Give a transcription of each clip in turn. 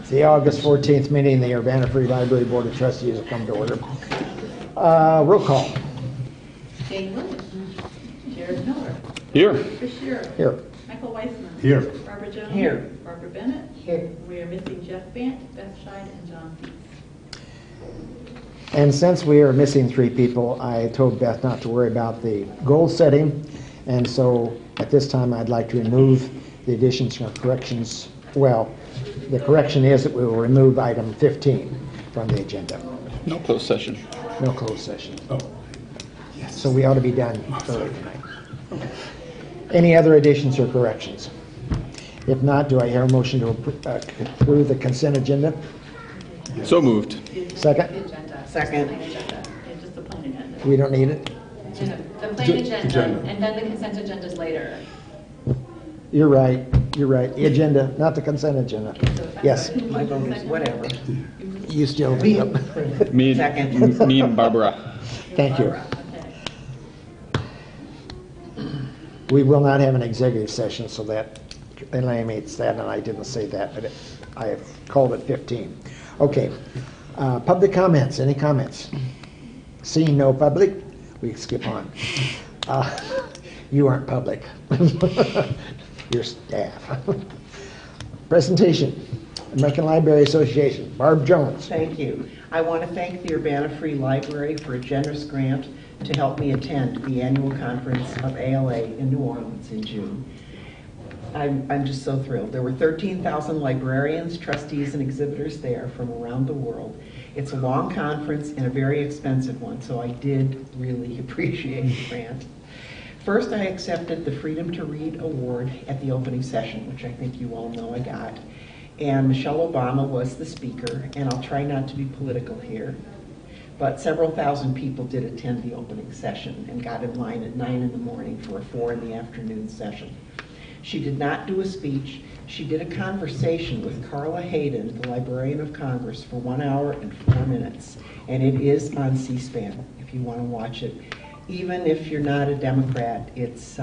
The August 14th meeting of the Urbana Free Library Board of Trustees will come to order. Roll call. Jane Lewis. Jared Miller. Here. Chris Shearer. Here. Michael Weissman. Here. Barbara Jones. Here. Barbara Bennett. Here. We are missing Jeff Bant, Beth Scheid, and John Pease. And since we are missing 3 people, I told Beth not to worry about the goal setting. And so at this time, I'd like to remove the additions or corrections. Well, the correction is that we will remove item 15 from the agenda. No closed session. No closed session. Oh. So we ought to be done early tonight. Any other additions or corrections? If not, do I hear a motion to approve the consent agenda? So moved. Second? Agenda. Second. Plain agenda. Yeah, just the plain agenda. We don't need it? The plain agenda, and then the consent agendas later. You're right. You're right. The agenda, not the consent agenda. Yes. My vote is whatever. You still Be be approved. Me, Second. me and Barbara. Thank you. Okay. We will not have an executive session, so that eliminates that, and I didn't say that, but I have called it 15. Okay. Public comments. Any comments? Seeing no public, we skip on. You aren't public. Your staff. Presentation. American Library Association. Barb Jones. Thank you. I want to thank the Urbana Free Library for a generous grant to help me attend the annual conference of ALA in New Orleans in June. I'm just so thrilled. There were 13,000 librarians, trustees, and exhibitors there from around the world. It's a long conference and a very expensive one, so I did really appreciate the grant. First, I accepted the Freedom to Read Award at the opening session, which I think you all know I got. And Michelle Obama was the speaker, and I'll try not to be political here, but several thousand people did attend the opening session and got in line at 9 in the morning for a 4 in the afternoon session. She did not do a speech. She did a conversation with Carla Hayden, the Librarian of Congress, for 1 hour and 4 minutes, and it is on C-SPAN if you want to watch it. Even if you're not a Democrat, it's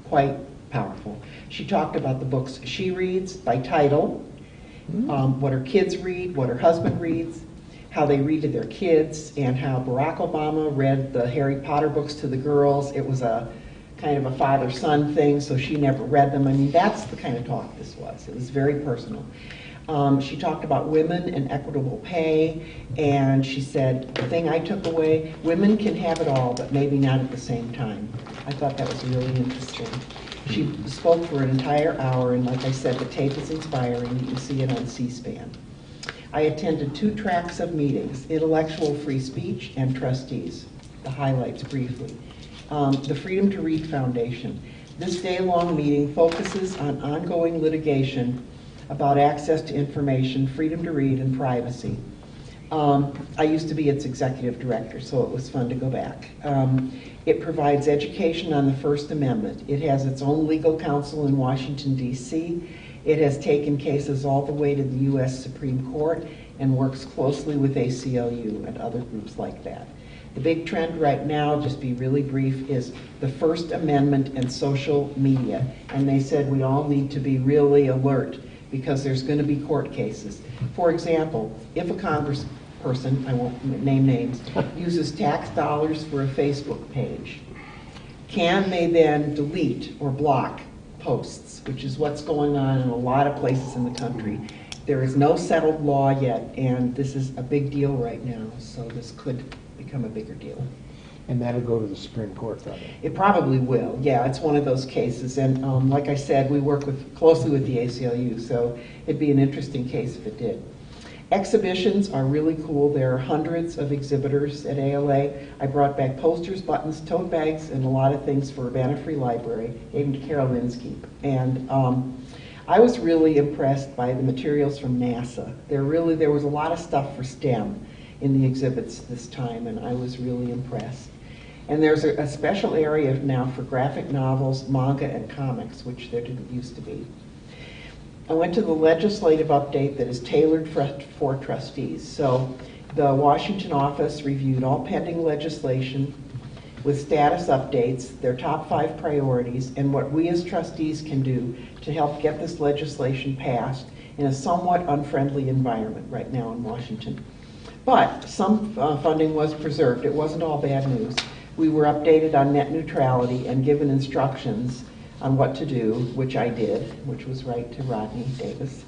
quite powerful. She talked about the books she reads by title, what her kids read, what her husband reads, how they read to their kids, and how Barack Obama read the Harry Potter books to the girls. It was a kind of a father-son thing, so she never read them. I mean, that's the kind of talk this was. It was very personal. She talked about women and equitable pay, and she said, the thing I took away, women can have it all, but maybe not at the same time. I thought that was really interesting. She spoke for an entire hour, and like I said, the tape is inspiring. You can see it on C-SPAN. I attended 2 tracks of meetings, intellectual free speech and trustees. The highlights briefly. The Freedom to Read Foundation. This day-long meeting focuses on ongoing litigation about access to information, freedom to read, and privacy. I used to be its executive director, so it was fun to go back. It provides education on the First Amendment. It has its own legal counsel in Washington, D.C. It has taken cases all the way to the U.S. Supreme Court and works closely with ACLU and other groups like that. The big trend right now, just be really brief, is the First Amendment and social media. And they said we all need to be really alert because there's going to be court cases. For example, if a congressperson, I won't name names, uses tax dollars for a Facebook page, can they then delete or block posts, which is what's going on in a lot of places in the country? There is no settled law yet, and this is a big deal right now, so this could become a bigger deal. And that'll go to the Supreme Court, probably. It probably will. Yeah, it's one of those cases. And like I said, we work closely with the ACLU, so it'd be an interesting case if it did. Exhibitions are really cool. There are hundreds of exhibitors at ALA. I brought back posters, buttons, tote bags, and a lot of things for Urbana Free Library, gave them to Carol Linsky. And I was really impressed by the materials from NASA. There was a lot of stuff for STEM in the exhibits this time, and I was really impressed. And there's a special area now for graphic novels, manga, and comics, which there didn't used to be. I went to the legislative update that is tailored for trustees. So the Washington office reviewed all pending legislation with status updates, their top 5 priorities, and what we as trustees can do to help get this legislation passed in a somewhat unfriendly environment right now in Washington. But some funding was preserved. It wasn't all bad news. We were updated on net neutrality and given instructions on what to do, which I did, which was right to Rodney Davis.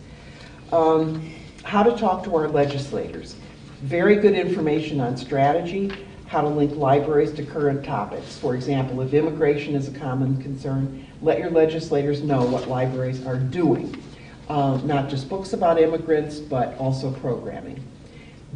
How to talk to our legislators. Very good information on strategy, how to link libraries to current topics. For example, if immigration is a common concern, let your legislators know what libraries are doing. Not just books about immigrants, but also programming.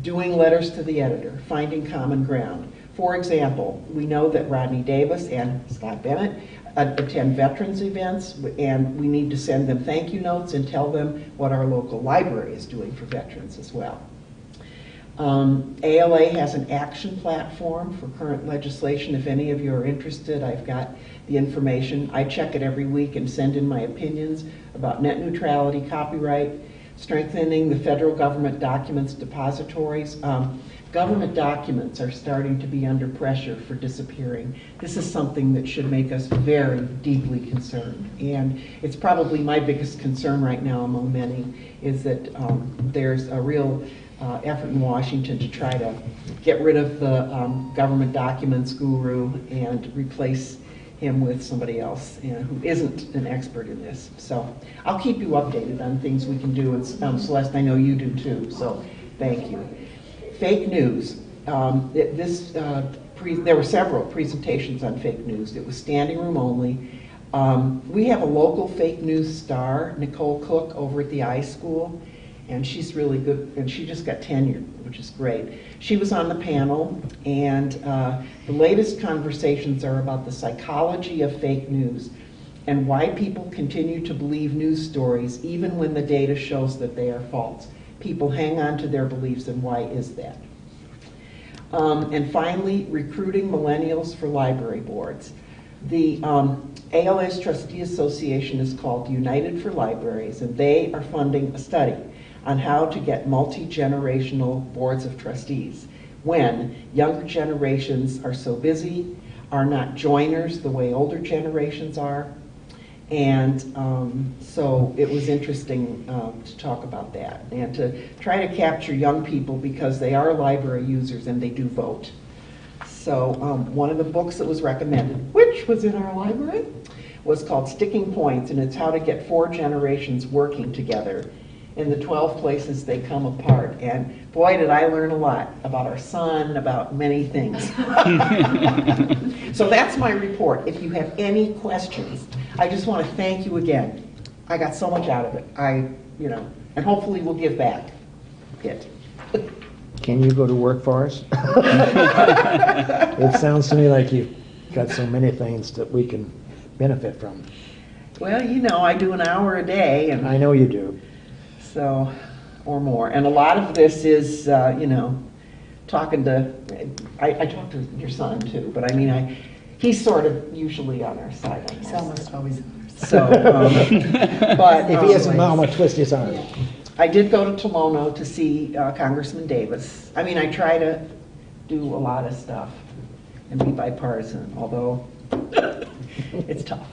Doing letters to the editor, finding common ground. For example, we know that Rodney Davis and Scott Bennett attend veterans events, and we need to send them thank you notes and tell them what our local library is doing for veterans as well. ALA has an action platform for current legislation. If any of you are interested, I've got the information. I check it every week and send in my opinions about net neutrality, copyright, strengthening the federal government documents depositories. Government documents are starting to be under pressure for disappearing. This is something that should make us very deeply concerned. And it's probably my biggest concern right now among many is that there's a real effort in Washington to try to get rid of the government documents guru and replace him with somebody else who isn't an expert in this. So I'll keep you updated on things we can do. And Celeste, I know you do too, so thank you. Fake news. There were several presentations on fake news. It was standing room only. We have a local fake news star, Nicole Cook, over at the iSchool, and she's really good, and she just got tenured, which is great. She was on the panel, and the latest conversations are about the psychology of fake news and why people continue to believe news stories even when the data shows that they are false. People hang on to their beliefs, and why is that? And finally, recruiting millennials for library boards. The ALA's Trustee Association is called United for Libraries, and they are funding a study on how to get multi-generational boards of trustees when younger generations are so busy, are not joiners the way older generations are. And so it was interesting to talk about that and to try to capture young people because they are library users and they do vote. So one of the books that was recommended, which was in our library, was called Sticking Points, and it's how to get 4 generations working together in the 12 places they come apart. And boy, did I learn a lot about our son, about many things. So that's my report. If you have any questions, I just want to thank you again. I got so much out of it. And hopefully we'll give back it. Can you go to work for us? It sounds to me like you've got so many things that we can benefit from. Well, I do an hour a day, and I know you do. so, or more. And a lot of this is, talking to, I talk to your son too, but he's sort of usually on our side on this. It's almost always ours. So, but If he isn't, Mom will twist his arm. I did go to Tolono to see Congressman Davis. I try to do a lot of stuff and be bipartisan, although it's tough.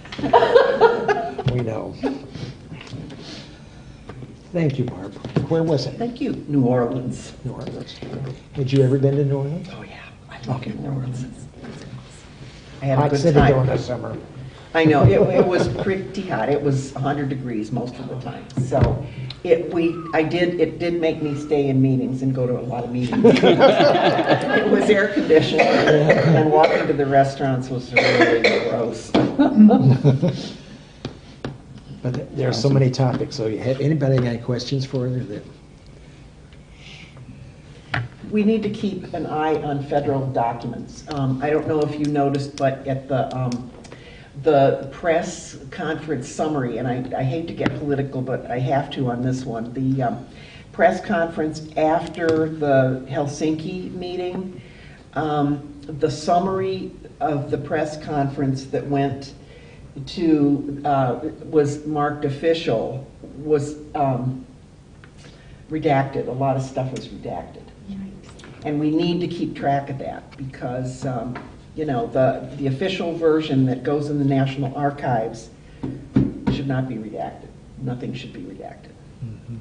We know. Thank you, Barb. Where was it? Thank you, New Orleans. New Orleans. Had you ever been to New Orleans? Oh yeah, I love Okay. New Orleans. I had a Hot good city time. during the summer. I know, it was pretty hot. It was 100 degrees most of the time. So it did make me stay in meetings and go to a lot of meetings. It was air conditioned, and walking to the restaurants was really gross. But there are so many topics, so anybody got any questions for her? We need to keep an eye on federal documents. I don't know if you noticed, but at the press conference summary, and I hate to get political, but I have to on this one, the press conference after the Helsinki meeting, the summary of the press conference that went to, was marked official, was redacted. A lot of stuff was redacted. And we need to keep track of that because, the official version that goes in the National Archives should not be redacted. Nothing should be redacted. Mm-hmm.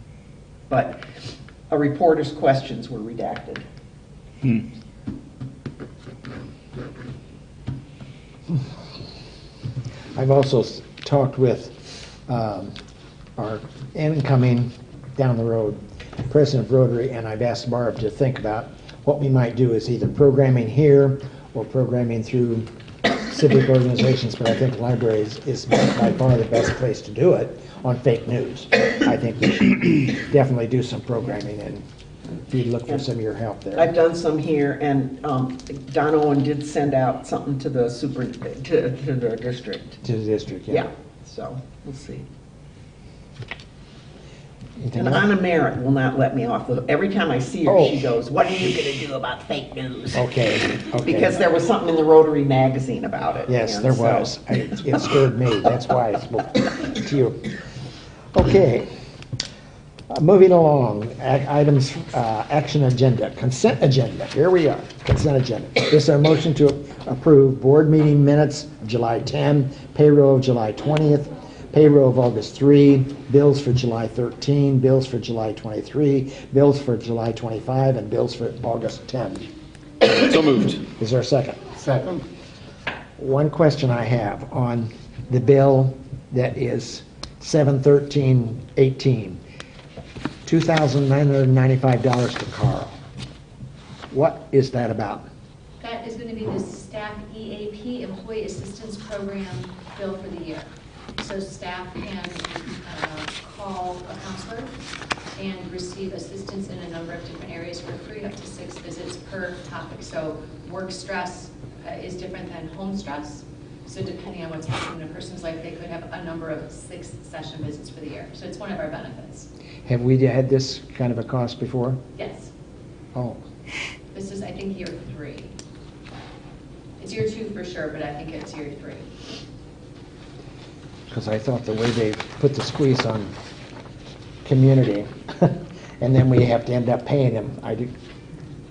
but a reporter's questions were redacted. I've also talked with our incoming down the road president of Rotary, and I've asked Barb to think about what we might do is either programming here or programming through civic organizations, but I think libraries is by far the best place to do it on fake news. I think we should definitely do some programming, and if you'd look for some of your help there. I've done some here, and Don Owen did send out something to the to the district. To the district, Yeah, so we'll see. Anything And else? Anna Merritt will not let me off. Every time I see her, Oh. she goes, "What are you going to do about fake news?" Okay, okay. Because there was something in the Rotary magazine about it. Yes, and there so- was. It scared me. That's why I spoke to you. Okay. Moving along, items, action agenda, consent agenda. Here we are, consent agenda. This is our motion to approve board meeting minutes of July 10, payroll of July 20th, payroll of August 3, bills for July 13, bills for July 23, bills for July 25, and bills for August 10. So moved. Is there a second? Second. One question I have on the bill that is 71318, $2,995 to Carl. What is that about? That is going to be the staff EAP, Employee Assistance Program bill for the year. So staff can call a counselor and receive assistance in a number of different areas for free, up to 6 visits per topic. So work stress is different than home stress. So depending on what's happening in a person's life, they could have a number of 6 session visits for the year. So it's one of our benefits. Have we had this kind of a cost before? Yes. Oh, This is, I think, year 3. It's year 2 for sure, but I think it's year 3. because I thought the way they put the squeeze on community, and then we have to end up paying them,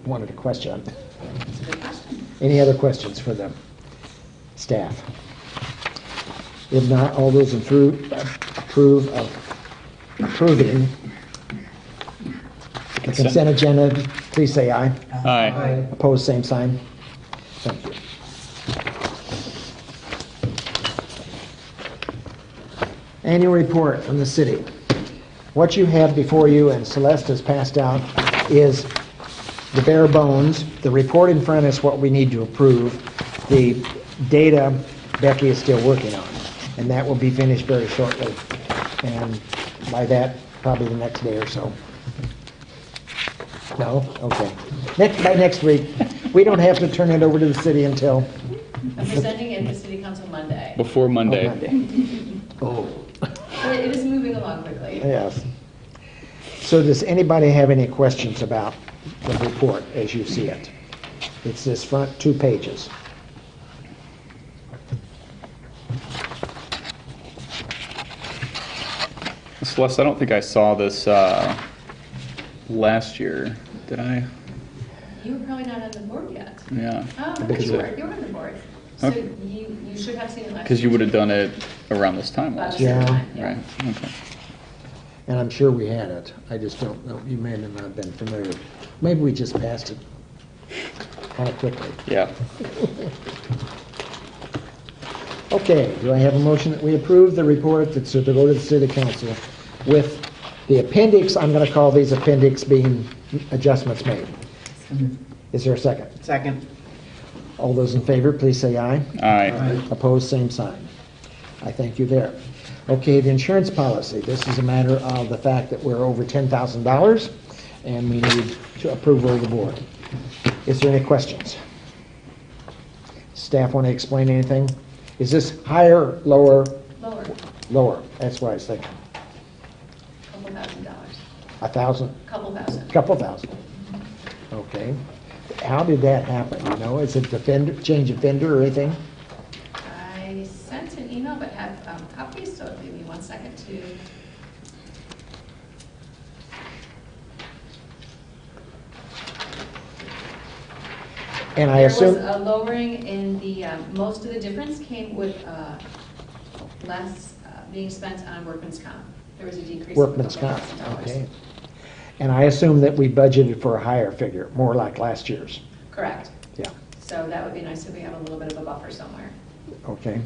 wanted to question. It's a good question. Any other questions for the staff? If not, all those approve of approving the consent agenda, please say aye. Aye. Opposed, same sign. Thank you. Annual report from the city. What you have before you, and Celeste has passed out, is the bare bones. The report in front is what we need to approve. The data Becky is still working on, and that will be finished very shortly. And by that, probably the next day or so. No? Okay. By next week. We don't have to turn it over to the city until I'm presenting it at the City Council Monday. Before Monday. Monday. Oh, But it is moving along quickly. yes. So does anybody have any questions about the report as you see it? It's this front 2 pages. Celeste, I don't think I saw this last year, did I? You were probably not on the board yet. Yeah. Oh, no, bet you you were. were. You were on the board. So Okay. you should have seen it last year. Because you would have done it around this time About last the year. same Yeah. time, yeah. Right, okay. And I'm sure we had it. I just don't know. You may have not been familiar. Maybe we just passed it kind of quickly. Yeah. Okay, do I have a motion that we approve the report that's to go to the city council with the appendix, I'm going to call these appendix being adjustments made. Is there a second? Second. All those in favor, please say aye. Aye. Opposed, same sign. I thank you there. Okay, the insurance policy. This is a matter of the fact that we're over $10,000 and we need to approval of the board. Is there any questions? Staff want to explain anything? Is this higher, lower? Lower, Lower. That's what I was thinking. $2,000. 1,000? Couple thousand. Couple thousand. Okay. How did that happen? You know, is it the vendor, change of vendor or anything? I sent an email, but have copies, so give me 1 second to. And I assume. There was a lowering in the, most of the difference came with less being spent on workman's comp. There was a decrease. of Workman's couple comp, $1,000. okay. And I assume that we budgeted for a higher figure, more like last year's. Correct. Yeah, So that would be nice if we have a little bit of a buffer somewhere. okay.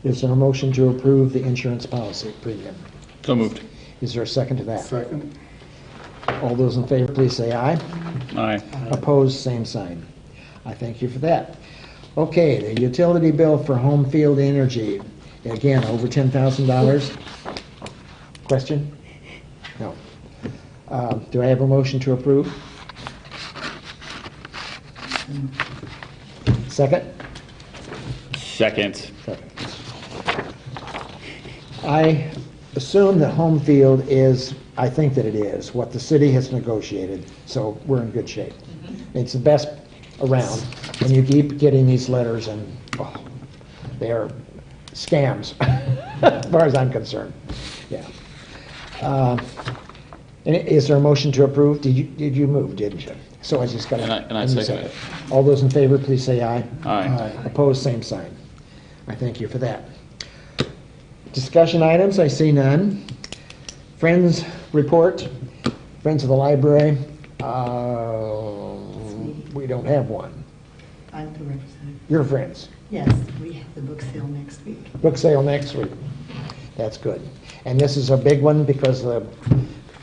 Is there a motion to approve the insurance policy premium? So moved. Is there a second to that? Second. All those in favor, please say aye. Aye. Opposed, same sign. I thank you for that. Okay, the utility bill for home field energy, again, over $10,000. Question? No. Do I have a motion to approve? Second? Second. Second. I assume that home field is, I think that it is, what the city has negotiated, so we're in good shape. It's the best around, and you keep getting these letters, and oh, they are scams, as far as I'm concerned. Yeah. And is there a motion to approve? Did you move, didn't you? So I just got to... And I second it. All those in favor, please say aye. Aye. Opposed, same sign. I thank you for that. Discussion items, I see none. Friends report, Friends of the Library, we don't have one. I'm the representative. Your friends, Yes, we have the book sale next week. book sale next week. That's good. And this is a big one because the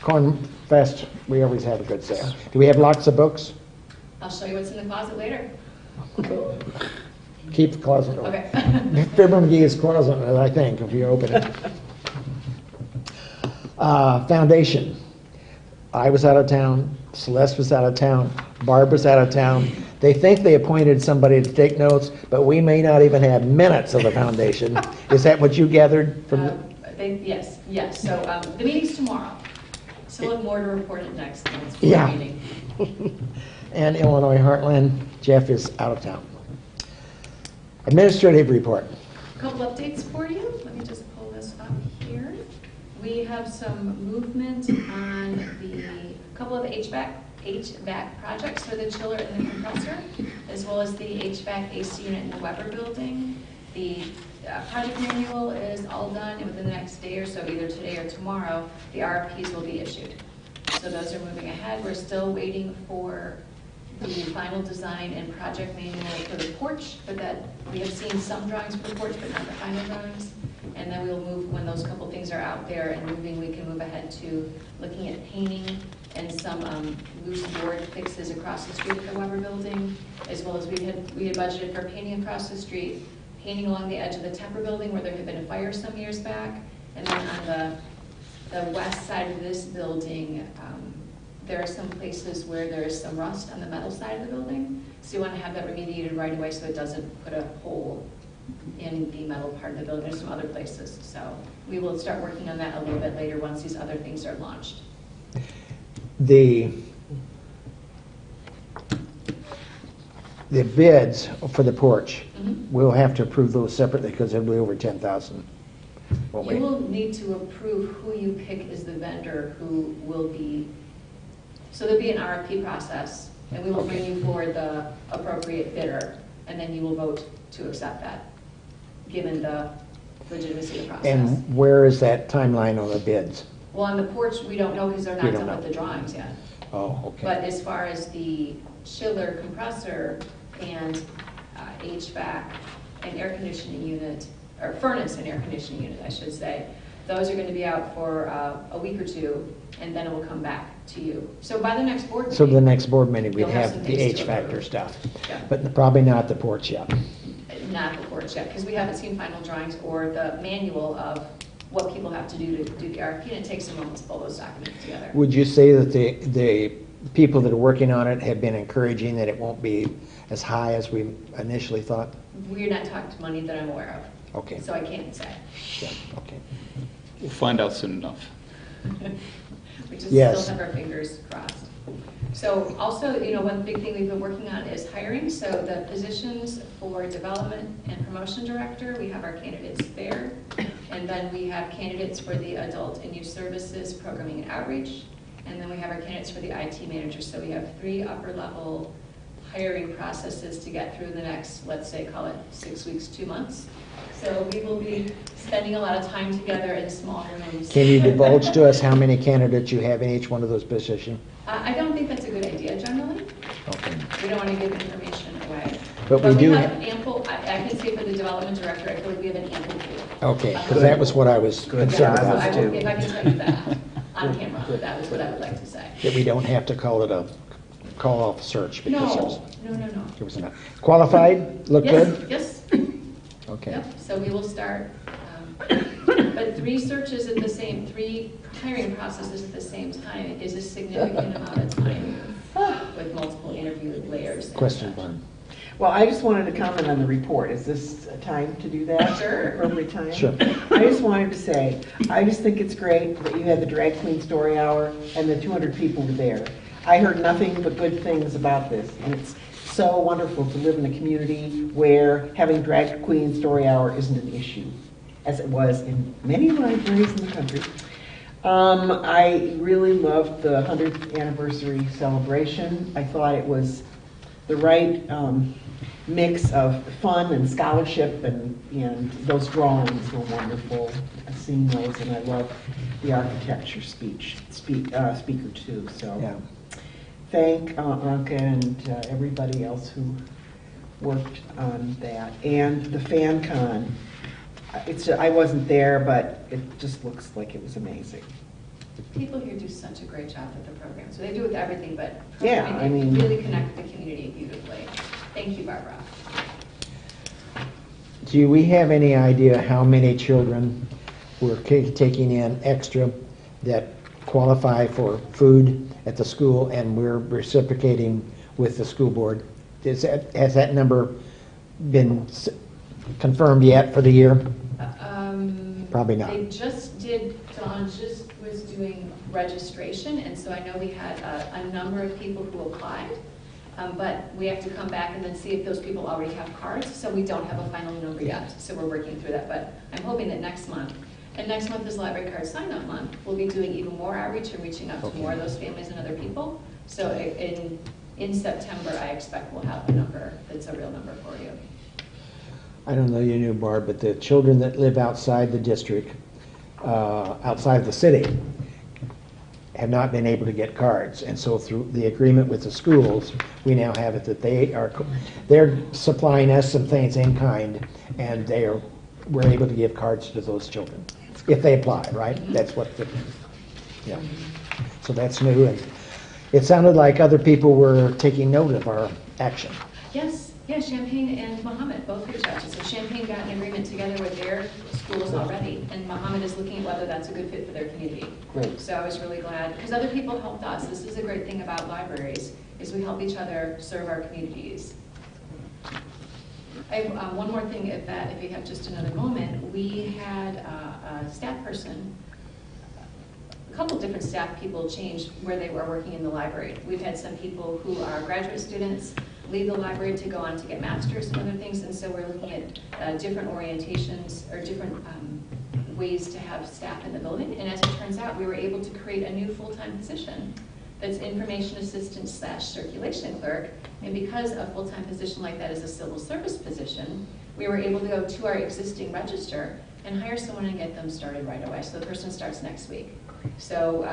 Corn Fest, we always have a good sale. Do we have lots of books? I'll show you what's in the closet later. Keep the closet open. Okay. Fibber McGee's closet, I think, if you open it. Foundation. I was out of town, Celeste was out of town, Barb was out of town. They think they appointed somebody to take notes, but we may not even have minutes of the foundation. Is that what you gathered from? Yes. So the meeting's tomorrow. So we'll have more to report at next month's Yeah. meeting. And Illinois Heartland, Jeff is out of town. Administrative report. A couple updates for you. Let me just pull this up here. We have some movement on the couple of HVAC projects for the chiller and the compressor, as well as the HVAC AC unit in the Weber building. The project manual is all done, and within the next day or so, either today or tomorrow, the RFPs will be issued. So those are moving ahead. We're still waiting for the final design and project manual for the porch, but that we have seen some drawings for the porch, but not the final drawings. And then we'll move, when those couple things are out there and moving, we can move ahead to looking at painting and some loose board fixes across the street at the Weber building, as well as we had budgeted for painting across the street, painting along the edge of the Temper building where there had been a fire some years back, and then on the west side of this building, there are some places where there is some rust on the metal side of the building, so you want to have that remediated right away so it doesn't put a hole in the metal part of the building. There's some other places, so we will start working on that a little bit later once these other things are launched. The bids for the porch, we'll have to approve those separately because they'll be over 10,000. won't we? You will need to approve who you pick as the vendor who will be, so there'll be an RFP process, and we will bring you forward the appropriate bidder, and then you will vote to accept that, given the legitimacy of the process. And where is that timeline on the bids? Well, on the porch, we don't know because they're We not don't done with know. the drawings yet. Oh, okay. But as far as the chiller, compressor, and HVAC and air conditioning unit, or furnace and air conditioning unit, I should say, those are going to be out for a week or two, and then it will come back to you. So by the next board meeting. So the next board meeting, we'd You'll have have some the things to H-factor approve. stuff, Yeah. but probably not the porch yet. Not the porch yet, because we haven't seen final drawings or the manual of what people have to do to do the RFP, and it takes a moment to pull those documents together. Would you say that the people that are working on it have been encouraging that it won't be as high as we initially thought? We're not talking to money that I'm aware of, Okay, so I can't say. yeah, okay. We'll find out soon enough. We just Yes. still have our fingers crossed. So also, one big thing we've been working on is hiring. So the positions for development and promotion director, we have our candidates there. And then we have candidates for the adult and youth services, programming and outreach. And then we have our candidates for the IT manager. So we have 3 upper level hiring processes to get through the next, let's say, call it 6 weeks, 2 months. So we will be spending a lot of time together in small rooms. Can you divulge to us how many candidates you have in each one of those positions? I don't think that's a good idea generally. Okay. We don't want to give information away. But we do have have- ample, I can say for the development director, I feel like we have an ample pool. Okay, because that was what I was Good. concerned So Yeah, about. I too. will, if I can tell you that on camera, that was what I would like to say. That we don't have to call it a call-off search because No, no. there was enough. Qualified, look good? Yes, Okay. yep, so we will start, but 3 searches at the same, 3 hiring processes at the same time is a significant amount of time with multiple interview layers. and Question, such. Vaughn. Well, I just wanted to comment on the report. Is this a time to do that? Sure. Appropriate time? Sure. I just wanted to say, I just think it's great that you had the drag queen story hour and the 200 people were there. I heard nothing but good things about this, and it's so wonderful to live in a community where having drag queen story hour isn't an issue, as it was in many libraries in the country. I really loved the 100th anniversary celebration. I thought it was the right mix of fun and scholarship, and those drawings were wonderful. I've seen those, and I love the architecture speaker too. So Yeah. thank Anka and everybody else who worked on that. And the Fan Con, I wasn't there, but it just looks like it was amazing. People here do such a great job with the program, so they do with everything, but Yeah, programming, I mean- they really connect with the community beautifully. Thank you, Barbara. Do we have any idea how many children we're taking in extra that qualify for food at the school and we're reciprocating with the school board? Has that number been confirmed yet for the year? Probably not. They just did, Dawn just was doing registration, and so I know we had a number of people who applied, but we have to come back and then see if those people already have cards, so we don't have a final number yet, so we're working through that, but I'm hoping that next month, and next month is Library Card Sign-Up Month, we'll be doing even more outreach and reaching out to more of those families and other people, so in September, I expect we'll have a number that's a real number for you. I don't know you knew, Barb, but the children that live outside the district, outside the city, have not been able to get cards. And so through the agreement with the schools, we now have it that they're supplying us some things in kind, and we're able to give cards to those children, if they apply, right? That's what yeah. So that's new, and it sounded like other people were taking note of our action. Yes, Champaign and Mohammed both reached out to us. So Champaign got an agreement together with their schools already, and Mohammed is looking at whether that's a good fit for their community. Great. So I was really glad, because other people helped us. This is a great thing about libraries, is we help each other serve our communities. I have one more thing, if you have just another moment. We had a staff person, a couple different staff people change where they were working in the library. We've had some people who are graduate students leave the library to go on to get masters and other things, and so we're looking at different orientations or different ways to have staff in the building. And as it turns out, we were able to create a new full-time position that's information assistant / circulation clerk. And because a full-time position like that is a civil service position, we were able to go to our existing register and hire someone and get them started right away. So the person starts next week. So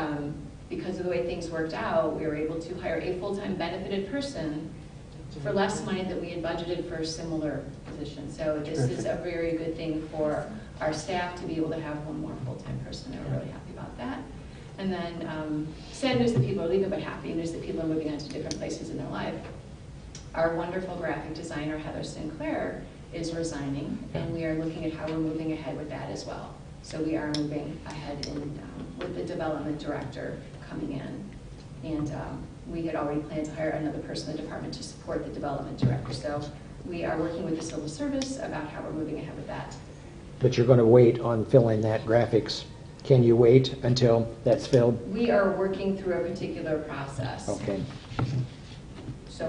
because of the way things worked out, we were able to hire a full-time benefited person for less money that we had budgeted for a similar position. So this is a very good thing for our staff to be able to have one more full-time person. They were really happy about that. And then sad news that people are leaving, but happy news that people are moving on to different places in their life. Our wonderful graphic designer, Heather Sinclair, is resigning, and we are looking at how we're moving ahead with that as well. So we are moving ahead with the development director coming in. And we had already planned to hire another person in the department to support the development director. So we are working with the civil service about how we're moving ahead with that. But you're going to wait on filling that graphics. Can you wait until that's filled? We are working through a particular process. Okay. So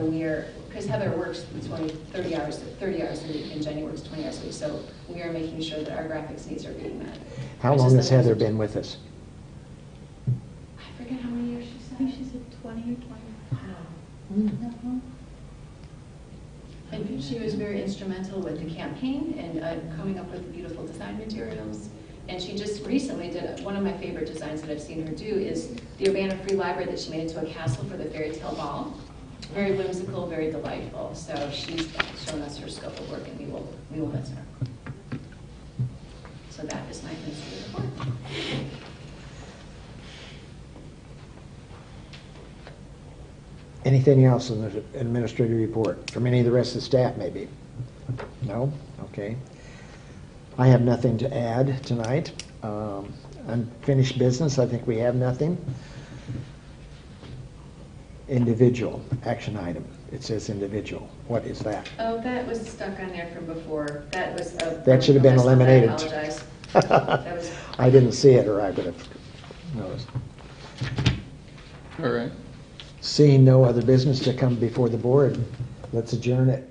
because Heather works 30 hours a week, and Jenny works 20 hours a week, so we are making sure that our graphics needs are being met. How long has Heather been with us? I forget how many years she said. I think she said 20 or 25. No. And she was very instrumental with the campaign and coming up with beautiful design materials. And she just recently did, one of my favorite designs that I've seen her do is the Urbana Free Library that she made into a castle for the fairy tale ball. Very whimsical, very delightful. So she's shown us her scope of work, and we will miss her. So that is my administrative report. Anything else in the administrative report from any of the rest of the staff, maybe? No? Okay. I have nothing to add tonight. Unfinished business, I think we have nothing. Individual action item. It says individual. What is that? Oh, that was stuck on there from before. That was a... That should have been I eliminated. apologize. That was... I didn't see it, or I would have noticed. All right. Seeing no other business to come before the board, let's adjourn at